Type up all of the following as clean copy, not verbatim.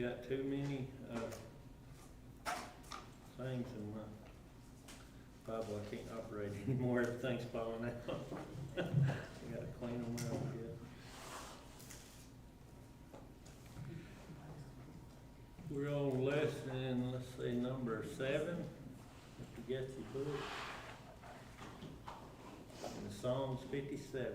got too many things in my Bible I can't operate anymore. Everything's falling out. I gotta clean them out yet. We're on lesson, let's see, number 7. If you get your book. In Psalms 57.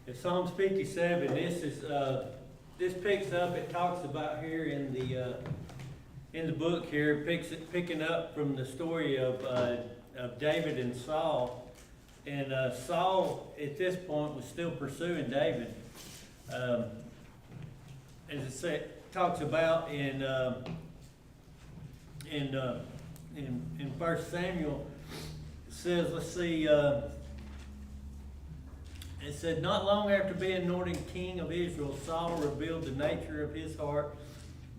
In Psalms 57, this picks up. It talks about here in the book here, picking up from the story of David and Saul, and Saul at this point was still pursuing David, as it talks about in 1 Samuel. It says, let's see. It said, not long after being anointed king of Israel, Saul revealed the nature of his heart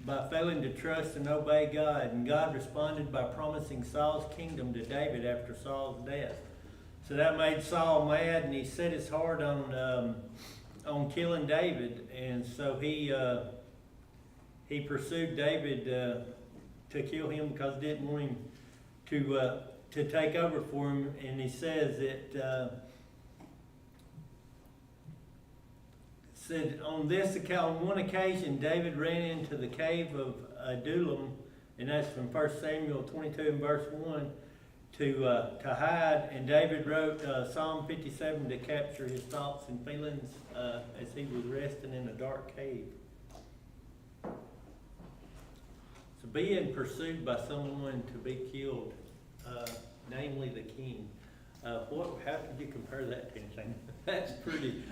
by failing to trust and obey God. And God responded by promising Saul's kingdom to David after Saul's death. So that made Saul mad, and he set his heart on killing David. And so he pursued David to kill him because he didn't want him to take over for him. And he says that said on one occasion David ran into the cave of Adullam, and that's from 1 Samuel 22 and verse 1, to hide. And David wrote Psalm 57 to capture his thoughts and feelings as he was resting in a dark cave. So being pursued by someone to be killed, namely the king. How could you compare that to anything? That's pretty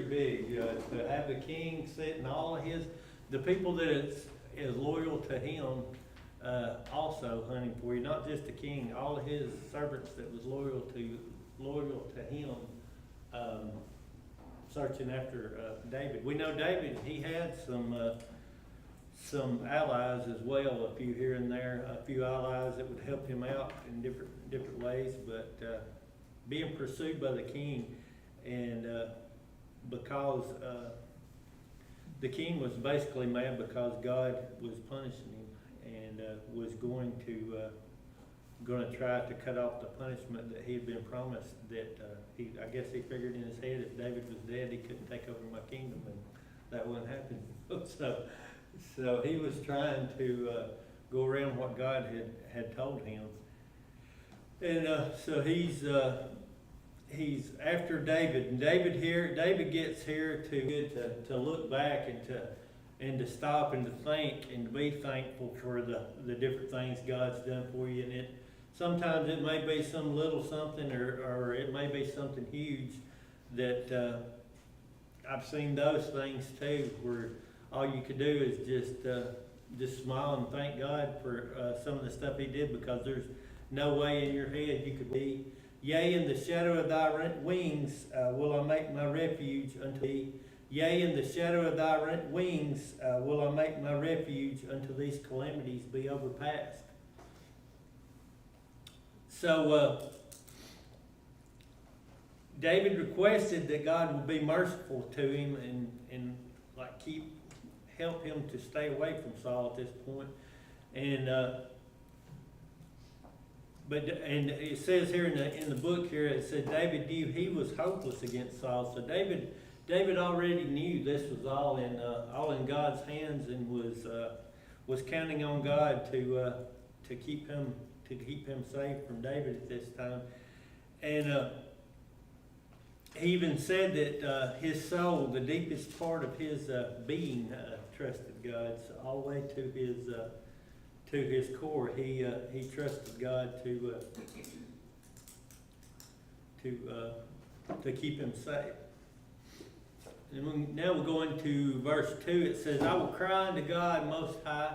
big. To have the king sitting all of the people that is loyal to him, also hunting for you. Not just the king, all of his servants that was loyal to him, searching after David. We know David. He had some allies as well, a few here and there, a few allies that would help him out in different ways, but being pursued by the king, and because the king was basically mad because God was punishing him and was going to try to cut off the punishment that he had been promised. That I guess he figured in his head if David was dead, he couldn't take over my kingdom, and that wouldn't happen. So he was trying to go around what God had told him. And so he's after David, and David gets here to look back and to stop and to think and to be thankful for the different things God's done for you. And sometimes it may be some little something, or it may be something huge that I've seen those things too, where all you could do is just smile and thank God for some of the stuff he did, because there's no way in your head you could be. Yea, in the shadow of thy wings will I make my refuge unto thee. Yea, in the shadow of thy wings will I make my refuge until these calamities be overpassed. So David requested that God would be merciful to him and like help him to stay away from Saul at this point. And and it says here in the book here, it said David knew he was hopeless against Saul. So David already knew this was all in God's hands, and was counting on God to keep him safe from David at this time. And he even said that his soul, the deepest part of his being, trusted God. So all the way to his core, he trusted God to keep him safe. And now we're going to verse 2. It says, I will cry unto God most high,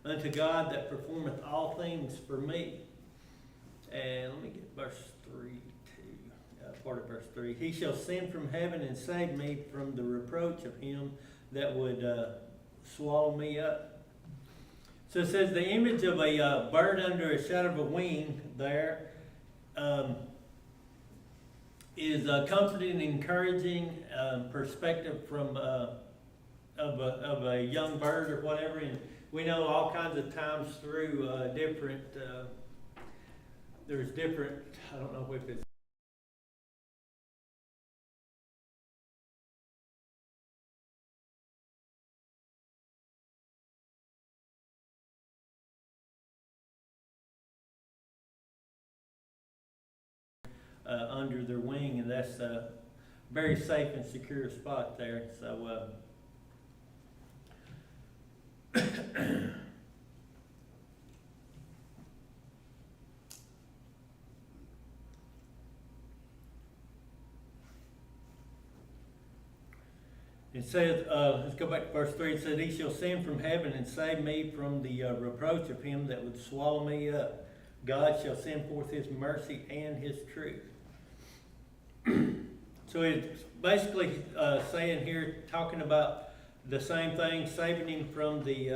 unto God that performeth all things for me. And let me get verse 3 too. part of verse 3. He shall send from heaven and save me from the reproach of him that would swallow me up. So it says the image of a bird under a shadow of a wing there is a comforting and encouraging perspective from of a young bird or whatever. And we know all kinds of times through different, there's different, I don't know if it's under their wing, and that's a very safe and secure spot there. So it says, let's go back to verse 3. It says, he shall send from heaven and save me from the reproach of him that would swallow me up. God shall send forth his mercy and his truth. So it's basically saying here, talking about the same thing, saving him from the,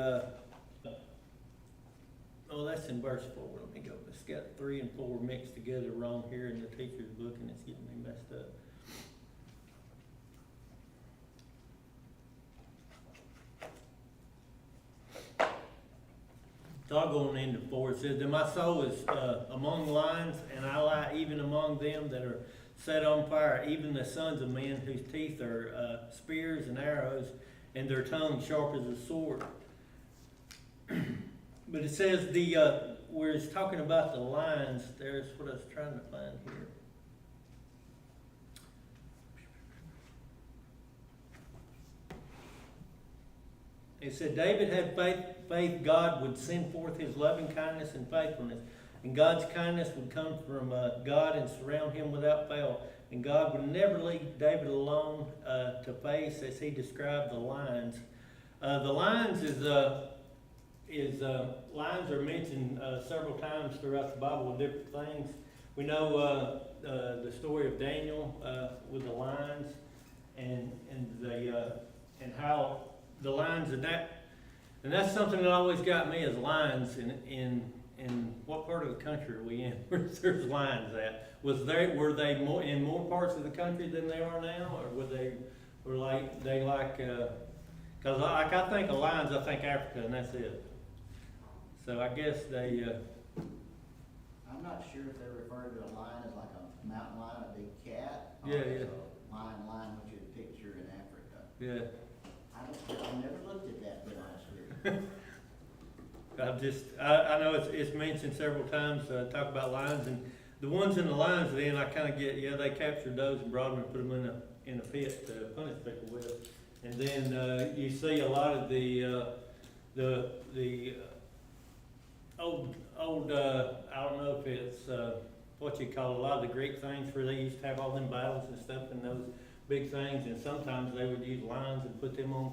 oh, that's in verse 4. Let me go. It's got 3 and 4 mixed together wrong here in the teacher's book, and it's getting me messed up. So I'll go on into 4. It says that my soul is among lions, and I lie even among them that are set on fire, even the sons of men whose teeth are spears and arrows, and their tongue sharp as a sword. But it says where it's talking about the lions, there's what I was trying to find here. It said David had faith God would send forth his loving kindness and faithfulness, and God's kindness would come from God and surround him without fail. And God would never leave David alone to face, as he described, the lions. The lions lions are mentioned several times throughout the Bible with different things. We know the story of Daniel with the lions, and how the lions and that's something that always got me, as lions in what part of the country are we in where there's lions at? Were they more in more parts of the country than they are now, or because like I think of lions, I think Africa, and that's it. So I guess they. I'm not sure if they refer to a lion as like a mountain lion, a big cat. Yeah, or yeah. a lion, which you'd picture in Africa. Yeah. I never looked at that, to be honest with you. I know it's mentioned several times, talk about lions, and the ones in the lions then I kind of get, they captured those and brought them and put them in a pit to punish people with. And then you see a lot of the old I don't know if it's what you call a lot of the Greek things where they used to have all them battles and stuff and those big things, and sometimes they would use lions and put them on